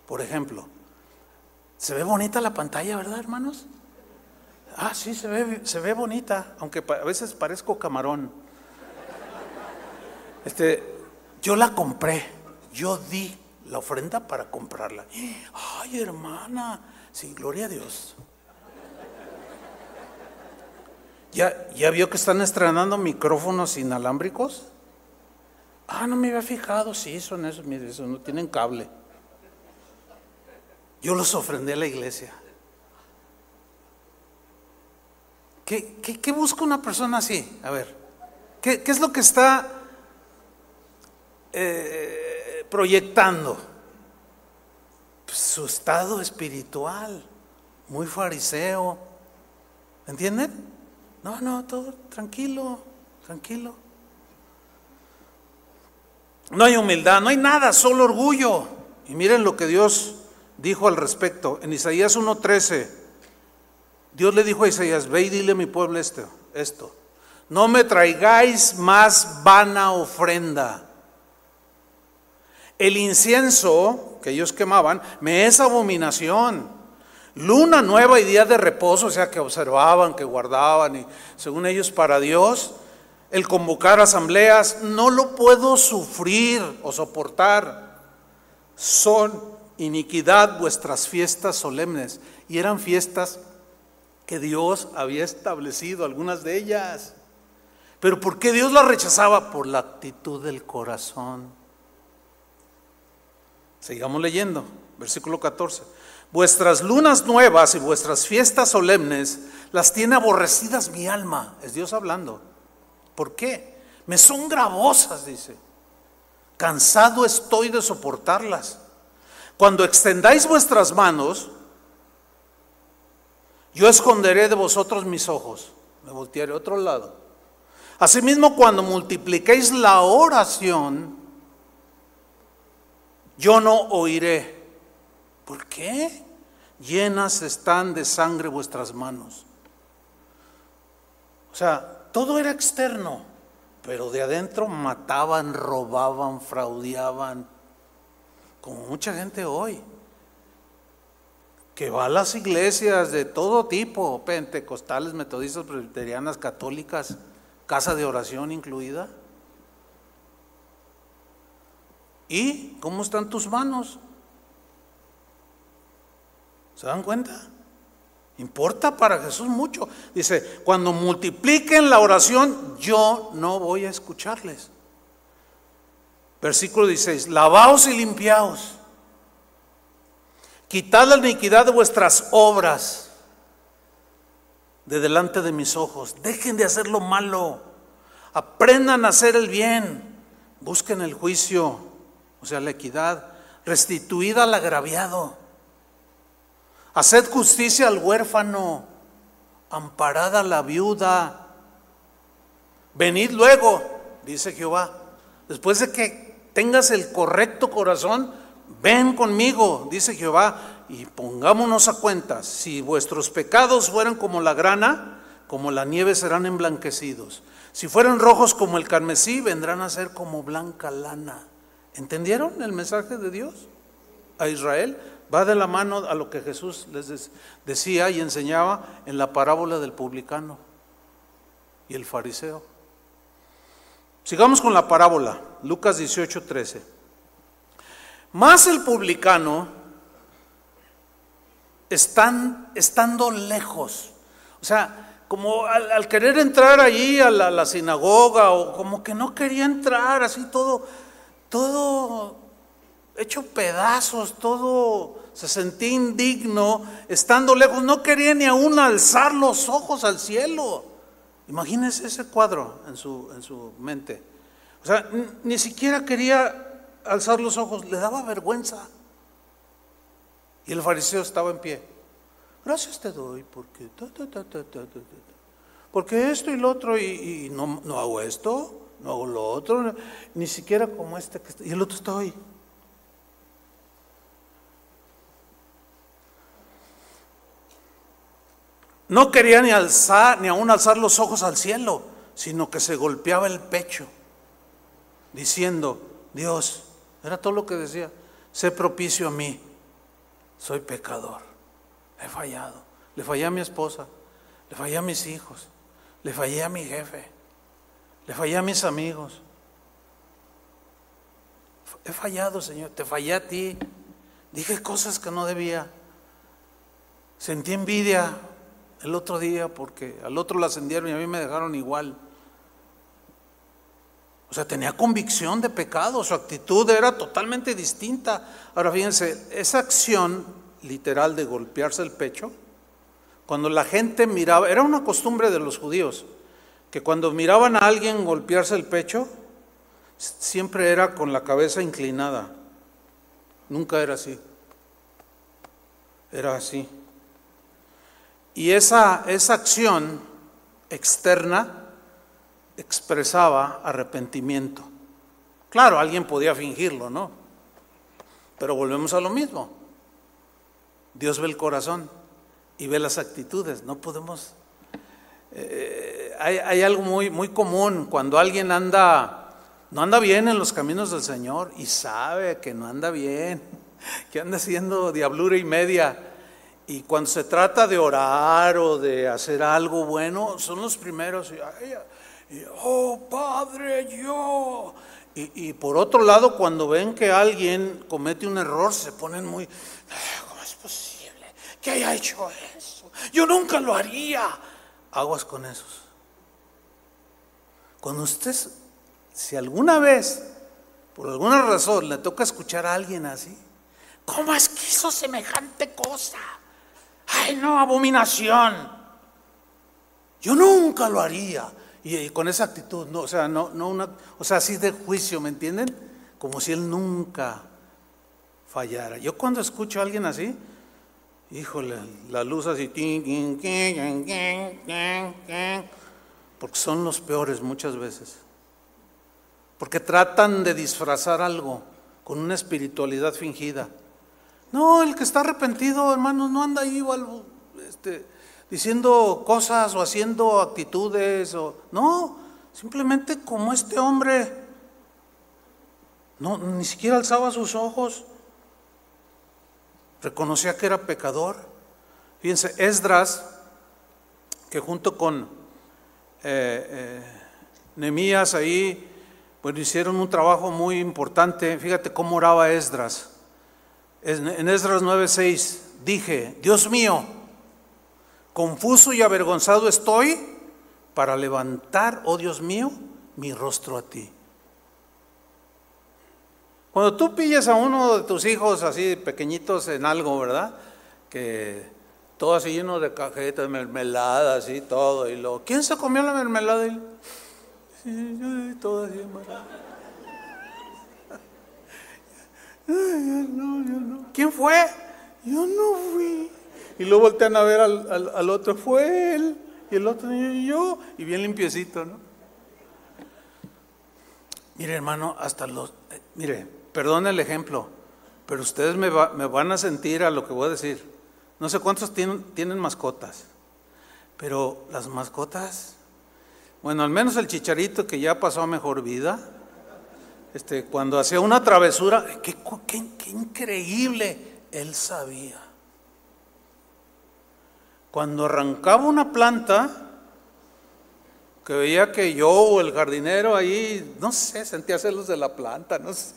por ejemplo, se ve bonita la pantalla, ¿verdad, hermanos? Ah, sí, se ve bonita, aunque a veces parezco camarón. Yo la compré, yo di la ofrenda para comprarla. Ay, hermana, sí, gloria a Dios. ¿Ya vio que están estrenando micrófonos inalámbricos? Ah, no me había fijado, sí, son esos, mire, esos no tienen cable. Yo los ofrendé a la iglesia. ¿Qué busca una persona así? A ver, ¿qué es lo que está proyectando? Pues su estado espiritual, muy fariseo. ¿Entienden? No, todo tranquilo. No hay humildad, no hay nada, solo orgullo. Y miren lo que Dios dijo al respecto. En Isaías 1:13, Dios le dijo a Isaías: ve y dile a mi pueblo esto: no me traigáis más vana ofrenda. El incienso que ellos quemaban me es abominación. Luna nueva y día de reposo, o sea, que observaban, que guardaban, y según ellos para Dios, el convocar asambleas, no lo puedo sufrir o soportar. Son iniquidad vuestras fiestas solemnes. Y eran fiestas que Dios había establecido, algunas de ellas. Pero ¿por qué Dios las rechazaba? Por la actitud del corazón. Sigamos leyendo, versículo 14. Vuestras lunas nuevas y vuestras fiestas solemnes las tiene aborrecidas mi alma. Es Dios hablando. ¿Por qué? Me son gravosas, dice. Cansado estoy de soportarlas. Cuando extendáis vuestras manos, yo esconderé de vosotros mis ojos. Me voltearé a otro lado. Asimismo, cuando multipliquéis la oración, yo no oiré. ¿Por qué? Llenas están de sangre vuestras manos. O sea, todo era externo, pero de adentro mataban, robaban, fraudeaban, como mucha gente hoy, que va a las iglesias de todo tipo, pentecostales, metodistas, presbiterianas, católicas, casa de oración incluida. ¿Y cómo están tus manos? ¿Se dan cuenta? Importa para Jesús mucho. Dice, cuando multipliquen la oración, yo no voy a escucharles. Versículo 16, lavaos y limpiaos. Quitad la iniquidad de vuestras obras de delante de mis ojos. Dejen de hacer lo malo. Aprendan a hacer el bien. Busquen el juicio, o sea, la equidad. Restituid al agraviado. Haced justicia al huérfano. Amparad a la viuda. Venid luego, dice Jehová. Después de que tengas el correcto corazón, ven conmigo, dice Jehová, y pongámonos a cuentas. Si vuestros pecados fueran como la grana, como la nieve serán emblanquecidos. Si fueran rojos como el carmesí, vendrán a ser como blanca lana. ¿Entendieron el mensaje de Dios a Israel? Va de la mano a lo que Jesús les decía y enseñaba en la parábola del publicano y el fariseo. Sigamos con la parábola, Lucas 18:13. Más el publicano, estando lejos, o sea, como al querer entrar allí a la sinagoga, o como que no quería entrar, así todo hecho pedazos, todo se sentía indigno, estando lejos, no quería ni aún alzar los ojos al cielo. Imagínense ese cuadro en su mente. O sea, ni siquiera quería alzar los ojos, le daba vergüenza. Y el fariseo estaba en pie. Gracias te doy porque porque esto y lo otro, y no hago esto, no hago lo otro, ni siquiera como este que está, y el otro está ahí. No quería ni aún alzar los ojos al cielo, sino que se golpeaba el pecho, diciendo, Dios, era todo lo que decía, sé propicio a mí, soy pecador, he fallado, le fallé a mi esposa, le fallé a mis hijos, le fallé a mi jefe, le fallé a mis amigos, he fallado, Señor, te fallé a ti, dije cosas que no debía, sentí envidia el otro día porque al otro la ascendieron y a mí me dejaron igual. O sea, tenía convicción de pecado, su actitud era totalmente distinta. Ahora fíjense, esa acción literal de golpearse el pecho Cuando la gente miraba, era una costumbre de los judíos, que cuando miraban a alguien golpearse el pecho, siempre era con la cabeza inclinada. Nunca era así. Era así. Y esa acción externa expresaba arrepentimiento. Claro, alguien podía fingirlo, ¿no? Pero volvemos a lo mismo. Dios ve el corazón y ve las actitudes. No podemos... hay algo muy común cuando alguien no anda bien en los caminos del Señor y sabe que no anda bien, que anda haciendo diablura y media. Y cuando se trata de orar o de hacer algo bueno, son los primeros. Oh, Padre, yo. Y por otro lado, cuando ven que alguien comete un error, se ponen muy, ¿cómo es posible que haya hecho eso? Yo nunca lo haría. Aguas con esos. Cuando usted, si alguna vez, por alguna razón, le toca escuchar a alguien así, ¿cómo es que hizo semejante cosa? Ay, no, abominación. Yo nunca lo haría. Y con esa actitud, no, o sea, así de juicio, ¿me entienden? Como si él nunca fallara. Yo cuando escucho a alguien así, híjole, la luz así, porque son los peores muchas veces. Porque tratan de disfrazar algo con una espiritualidad fingida. No, el que está arrepentido, hermanos, no anda ahí diciendo cosas o haciendo actitudes, no, simplemente como este hombre, no, ni siquiera alzaba sus ojos, reconocía que era pecador. Fíjense, Esdras, que junto con Nehemías ahí, bueno, hicieron un trabajo muy importante. Fíjate cómo oraba Esdras. En Esdras 9:6 dije: Dios mío, confuso y avergonzado estoy para levantar, oh Dios mío, mi rostro a ti. Cuando tú pillas a uno de tus hijos así pequeñitos en algo, ¿verdad? Que todo así lleno de cajetas, mermeladas y todo, y luego, ¿quién se comió la mermelada? Y, sí, yo, todo así, yo no. ¿Quién fue? Yo no fui. Y luego voltean a ver al otro, fue él, y el otro, y yo, y bien limpiecito, ¿no? Mire, hermano, mire, perdón el ejemplo, pero ustedes me van a sentir a lo que voy a decir. No sé cuántos tienen mascotas, pero las mascotas, bueno, al menos el Chicharito, que ya pasó a mejor vida, cuando hacía una travesura, qué increíble, él sabía. Cuando arrancaba una planta, que veía que yo o el jardinero ahí, no sé, sentía celos de la planta, no sé.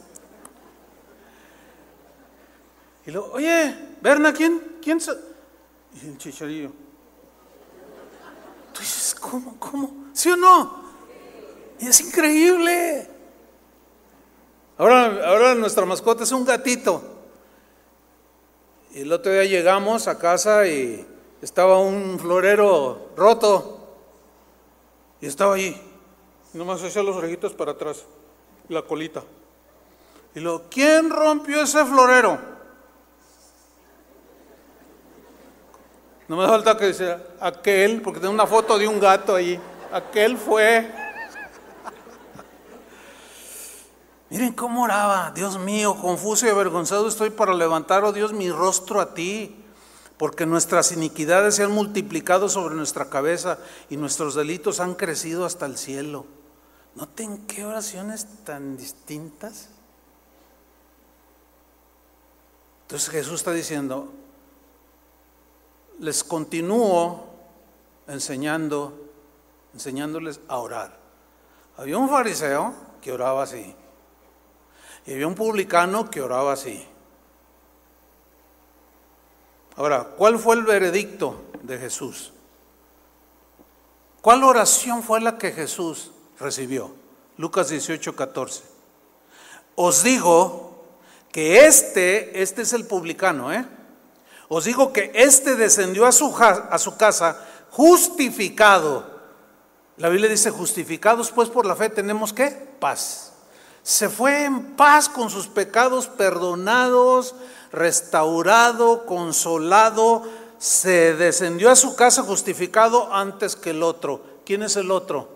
Y luego, oye, Berna, ¿quién? Y el Chicharillo. Tú dices, ¿cómo? ¿Sí o no? Y es increíble. Ahora nuestra mascota es un gatito. Y el otro día llegamos a casa y estaba un florero roto. Y estaba ahí. Nomás hacía los orejitos para atrás. La colita. Y luego, ¿quién rompió ese florero? No me falta que decir aquel, porque tengo una foto de un gato ahí. Aquel fue. Miren cómo oraba. Dios mío, confuso y avergonzado estoy para levantar, oh Dios, mi rostro a ti, porque nuestras iniquidades se han multiplicado sobre nuestra cabeza y nuestros delitos han crecido hasta el cielo. Noten qué oraciones tan distintas. Entonces Jesús está diciendo, les continúo enseñándoles a orar. Había un fariseo que oraba así. Y había un publicano que oraba así. Ahora, ¿cuál fue el veredicto de Jesús? ¿Cuál oración fue la que Jesús recibió? Lucas 18:14. Os digo que este es el publicano, Os digo que éste descendió a su casa justificado. La Biblia dice, justificados pues por la fe tenemos ¿qué? Paz. Se fue en paz con sus pecados perdonados, restaurado, consolado. Se descendió a su casa justificado antes que el otro. ¿Quién es el otro?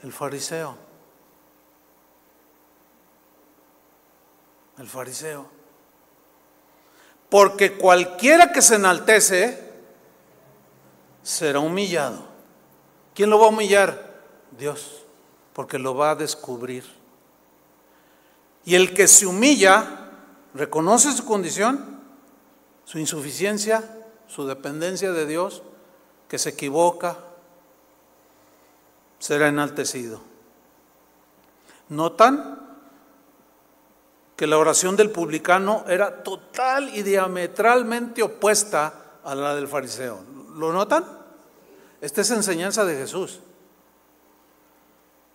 El fariseo. El fariseo. Porque cualquiera que se enaltece será humillado. ¿Quién lo va a humillar? Dios, porque lo va a descubrir. Y el que se humilla, reconoce su condición, su insuficiencia, su dependencia de Dios, que se equivoca, será enaltecido. ¿Notan que la oración del publicano era total y diametralmente opuesta a la del fariseo? ¿Lo notan? Esta es enseñanza de Jesús.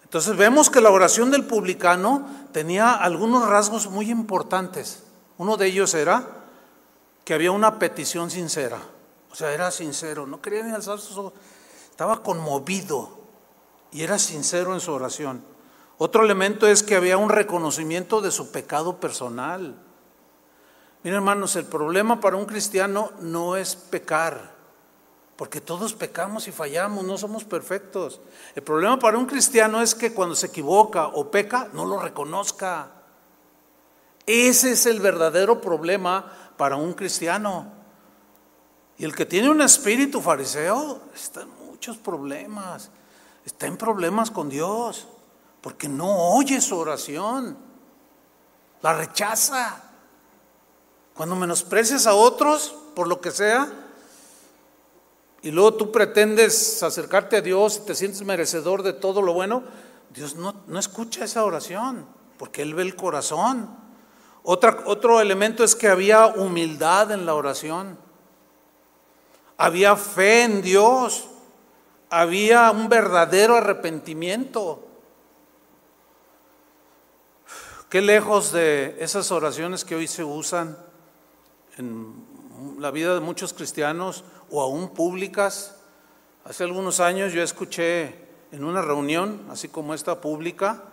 Entonces vemos que la oración del publicano tenía algunos rasgos muy importantes. Uno de ellos era que había una petición sincera. O sea, era sincero, no quería ni alzar sus ojos, estaba conmovido y era sincero en su oración. Otro elemento es que había un reconocimiento de su pecado personal. Miren, hermanos, el problema para un cristiano no es pecar, porque todos pecamos y fallamos, no somos perfectos. El problema para un cristiano es que cuando se equivoca o peca, no lo reconozca. Ese es el verdadero problema para un cristiano. Y el que tiene un espíritu fariseo está en muchos problemas, está en problemas con Dios, porque no oye su oración, la rechaza. Cuando menosprecias a otros por lo que sea, y luego tú pretendes acercarte a Dios y te sientes merecedor de todo lo bueno, Dios no escucha esa oración, porque Él ve el corazón. Otro elemento es que había humildad en la oración, había fe en Dios, había un verdadero arrepentimiento. Qué lejos de esas oraciones que hoy se usan en la vida de muchos cristianos o aún públicas. Hace algunos años yo escuché en una reunión, así como esta pública,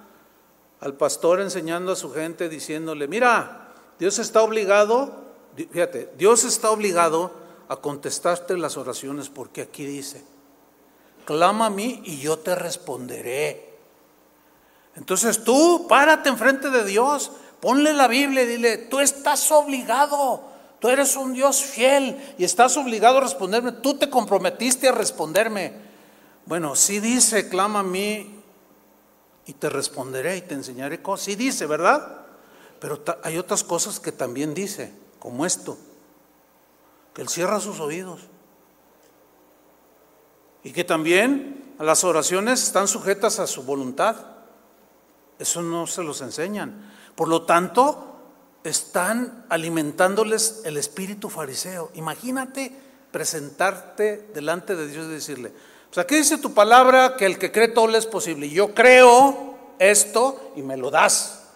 al pastor enseñando a su gente diciéndole: mira, Dios está obligado a contestarte las oraciones, porque aquí dice: clama a mí y yo te responderé. Entonces tú párate enfrente de Dios, ponle la Biblia y dile: tú estás obligado, tú eres un Dios fiel y estás obligado a responderme, tú te comprometiste a responderme. Bueno, sí dice: clama a mí y te responderé y te enseñaré cosas. Sí dice, ¿verdad? Pero hay otras cosas que también dice, como esto, que Él cierra sus oídos y que también las oraciones están sujetas a su voluntad. Eso no se los enseñan. Por lo tanto, están alimentándoles el espíritu fariseo. Imagínate presentarte delante de Dios y decirle: pues aquí dice tu palabra que el que cree todo le es posible. Y yo creo esto y me lo das.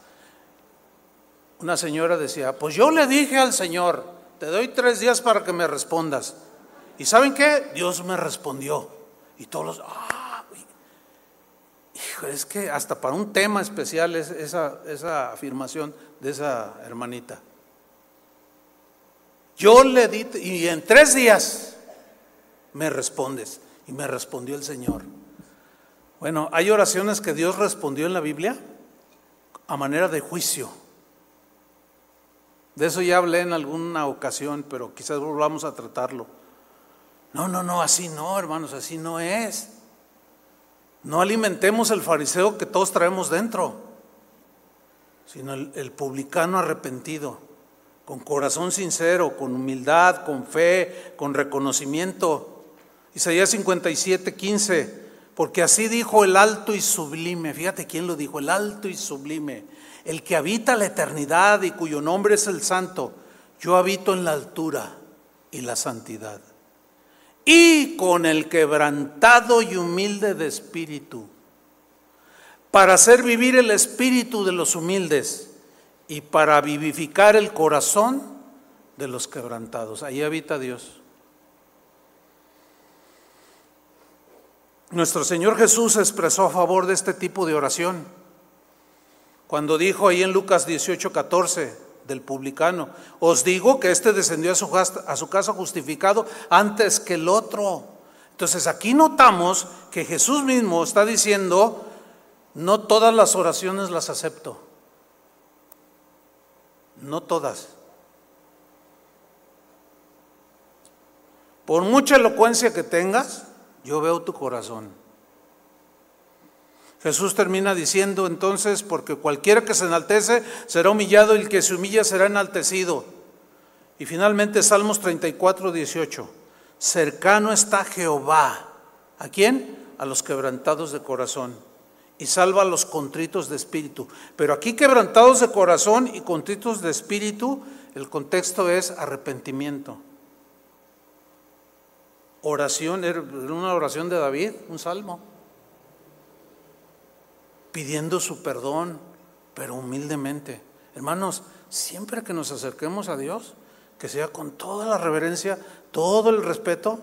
Una señora decía: pues yo le dije al Señor, te doy 3 días para que me respondas. ¿Y saben qué? Dios me respondió. Y todos hijo, es que hasta para un tema especial es esa afirmación de esa hermanita. Yo le di, y en 3 días me respondes. Y me respondió el Señor. Bueno, hay oraciones que Dios respondió en la Biblia a manera de juicio. De eso ya hablé en alguna ocasión, pero quizás volvamos a tratarlo. No, así no, hermanos, así no es. No alimentemos el fariseo que todos traemos dentro, sino el publicano arrepentido, con corazón sincero, con humildad, con fe, con reconocimiento. Isaías 57:15, porque así dijo el alto y sublime. Fíjate quién lo dijo: el alto y sublime, el que habita la eternidad y cuyo nombre es el Santo. Yo habito en la altura y la santidad, y con el quebrantado y humilde de espíritu, para hacer vivir el espíritu de los humildes y para vivificar el corazón de los quebrantados. Ahí habita Dios. Nuestro Señor Jesús se expresó a favor de este tipo de oración cuando dijo ahí en Lucas 18:14 del publicano: os digo que este descendió a su casa justificado antes que el otro. Entonces aquí notamos que Jesús mismo está diciendo: no todas las oraciones las acepto, no todas. Por mucha elocuencia que tengas, yo veo tu corazón. Jesús termina diciendo entonces: porque cualquiera que se enaltece será humillado, y el que se humilla será enaltecido. Y finalmente Salmos 34:18: cercano está Jehová. ¿A quién? A los quebrantados de corazón, y salva a los contritos de espíritu. Pero aquí quebrantados de corazón y contritos de espíritu, el contexto es arrepentimiento. Oración, era una oración de David, un salmo, pidiendo su perdón, pero humildemente. Hermanos, siempre que nos acerquemos a Dios, que sea con toda la reverencia, todo el respeto,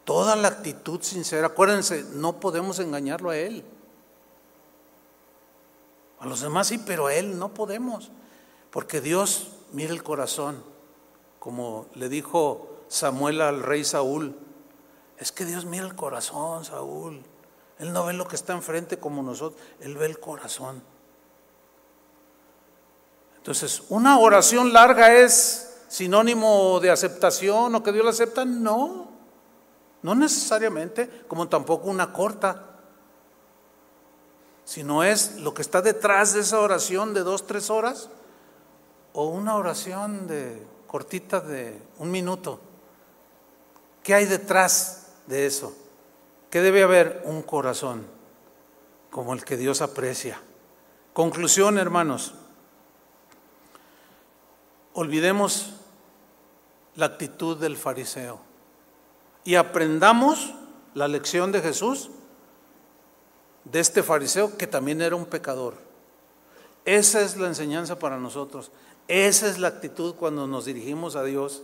toda la actitud sincera. Acuérdense, no podemos engañarlo a Él. A los demás sí, pero a Él no podemos, porque Dios mira el corazón. Como le dijo Samuel al rey Saúl: es que Dios mira el corazón, Saúl. Él no ve lo que está enfrente como nosotros, Él ve el corazón. Entonces, ¿una oración larga es sinónimo de aceptación o que Dios la acepta? No, no necesariamente, como tampoco una corta. Sino es lo que está detrás de esa oración de 2-3 horas, o una oración cortita de 1 minuto. ¿Qué hay detrás de eso? ¿Qué debe haber? Un corazón como el que Dios aprecia. Conclusión, hermanos: olvidemos la actitud del fariseo y aprendamos la lección de Jesús de este fariseo, que también era un pecador. Esa es la enseñanza para nosotros. Esa es la actitud cuando nos dirigimos a Dios.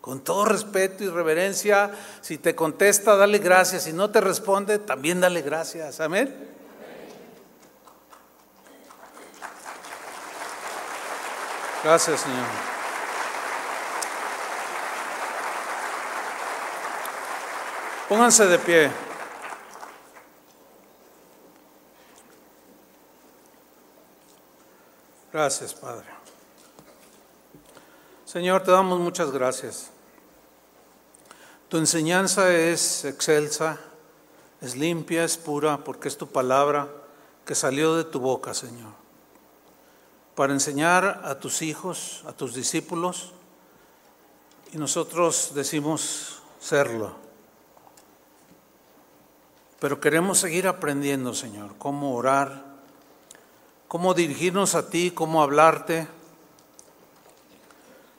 Con todo respeto y reverencia. Si te contesta, dale gracias. Si no te responde, también dale gracias. Amén. Gracias, Señor. Pónganse de pie. Gracias, Padre. Señor, te damos muchas gracias. Tu enseñanza es excelsa, es limpia, es pura, porque es tu palabra que salió de tu boca, Señor, para enseñar a tus hijos, a tus discípulos, y nosotros decimos serlo. Pero queremos seguir aprendiendo, Señor, cómo orar, cómo dirigirnos a ti, cómo hablarte.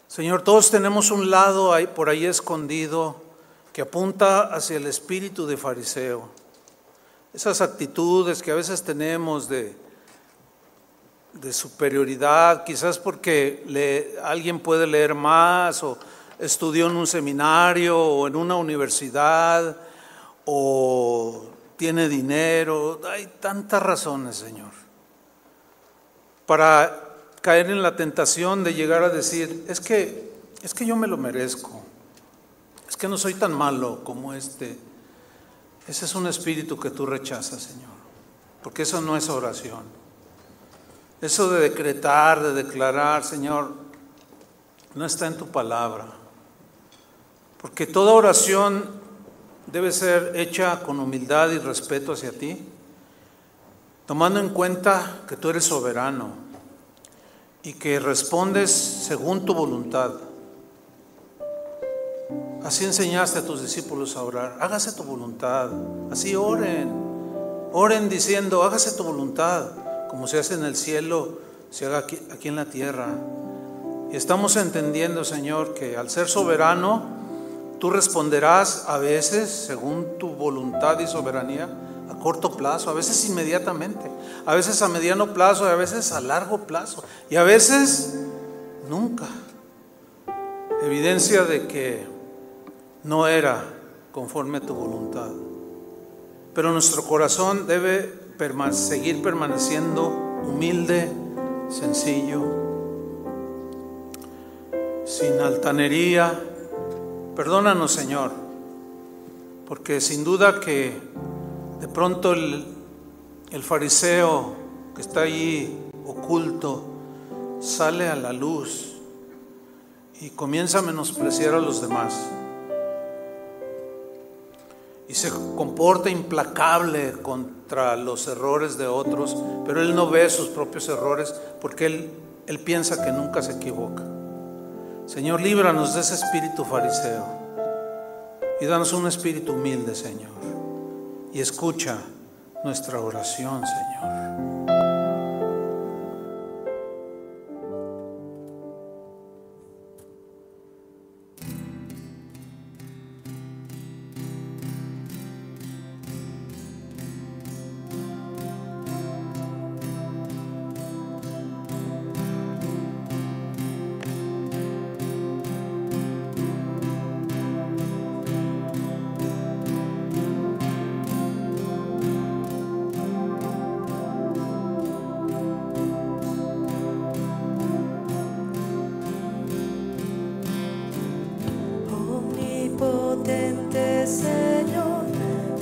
Señor, todos tenemos un lado ahí, por ahí escondido, que apunta hacia el espíritu de fariseo. Esas actitudes que a veces tenemos de superioridad, quizás porque alguien puede leer más, o estudió en un seminario, o en una universidad, o tiene dinero. Hay tantas razones, Señor, para caer en la tentación de llegar a decir: es que yo me lo merezco, es que no soy tan malo como este. Ese es un espíritu que tú rechazas, Señor, porque eso no es oración. Eso de decretar, de declarar, Señor, no está en tu palabra, porque toda oración debe ser hecha con humildad y respeto hacia ti, tomando en cuenta que tú eres soberano y que respondes según tu voluntad. Así enseñaste a tus discípulos a orar: hágase tu voluntad. Así oren diciendo: hágase tu voluntad, como se hace en el cielo, se haga aquí en la tierra. Y estamos entendiendo, Señor, que al ser soberano, tú responderás a veces según tu voluntad y soberanía, a corto plazo, a veces inmediatamente, a veces a mediano plazo, y a veces a largo plazo, y a veces nunca. evidencia de que no era conforme a tu voluntad. Pero nuestro corazón debe seguir permaneciendo humilde, sencillo, sin altanería. Perdónanos, Señor, porque sin duda que de pronto el fariseo que está allí oculto sale a la luz y comienza a menospreciar a los demás y se comporta implacable contra los errores de otros, pero él no ve sus propios errores porque él piensa que nunca se equivoca. Señor, líbranos de ese espíritu fariseo y danos un espíritu humilde, Señor, y escucha nuestra oración, Señor. Omnipotente Señor,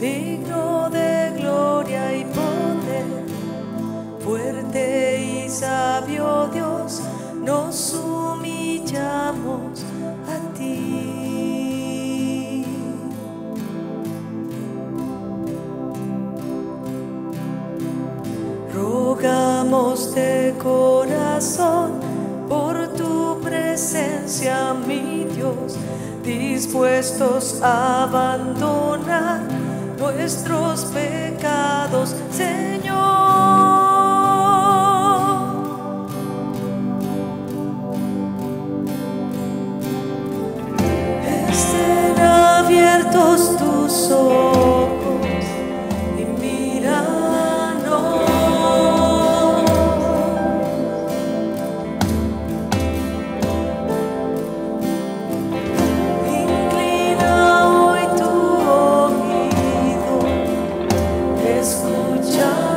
digno de gloria y poder, fuerte y sabio Dios, nos humillamos a ti. Rogamos de corazón por tu presencia, mi Dios, dispuestos a abandonar nuestros pecados, Señor. Estén abiertos tus ojos y míranos. Inclina hoy tu oído, escucha.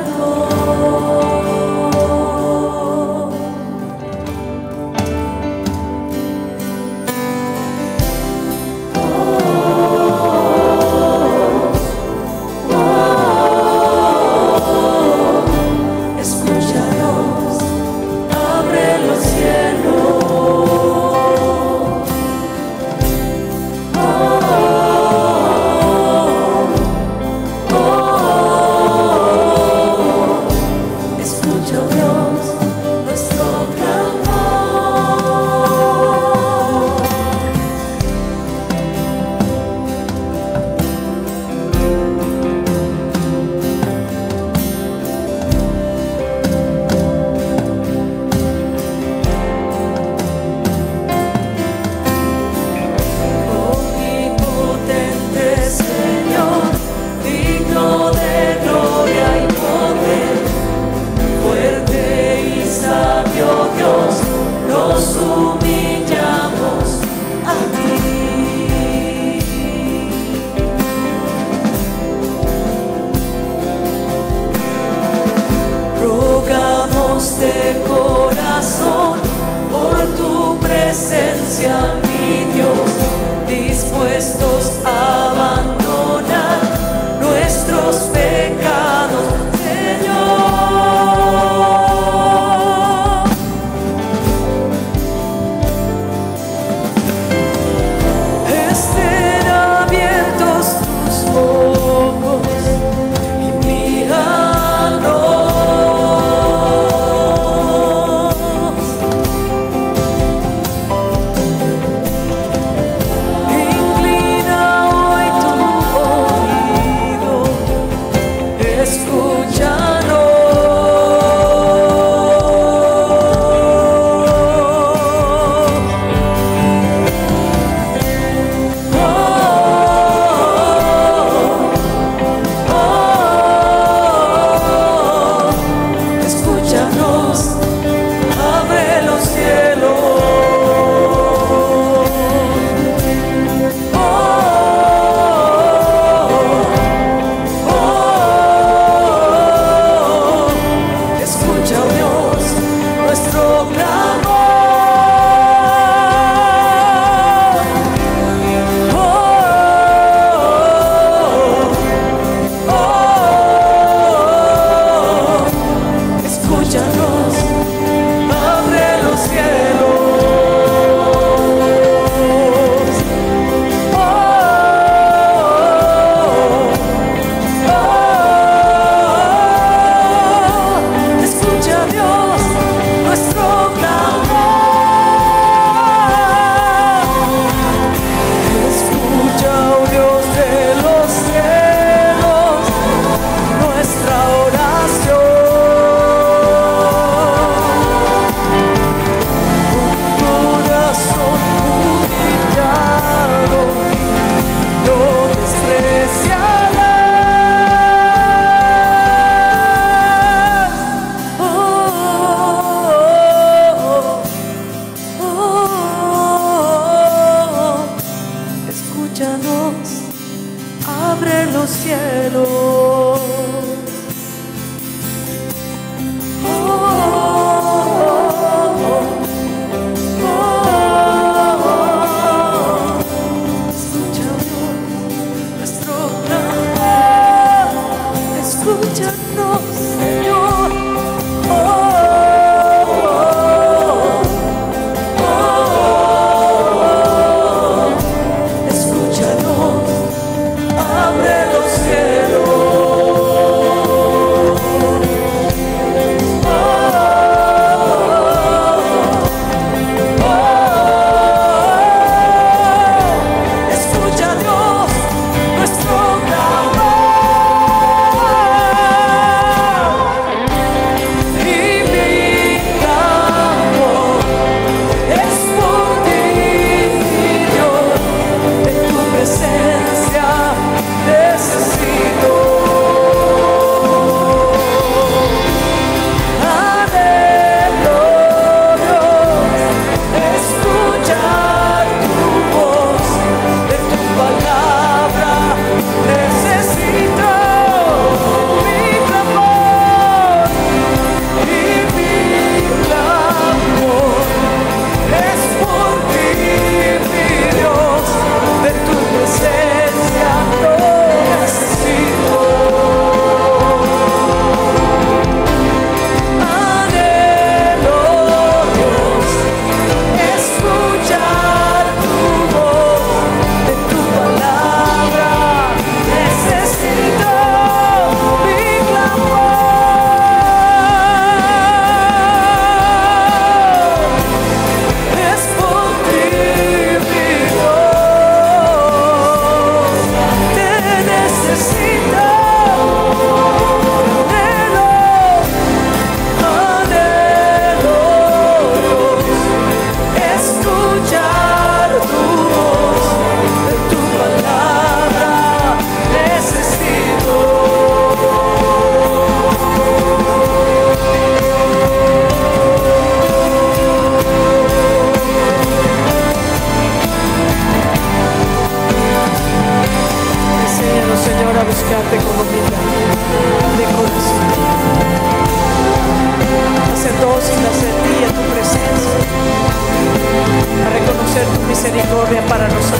misericordia para nosotros,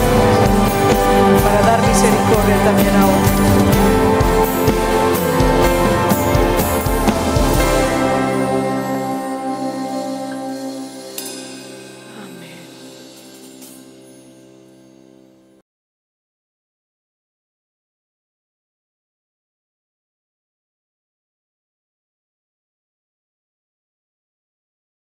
para dar misericordia también a otros.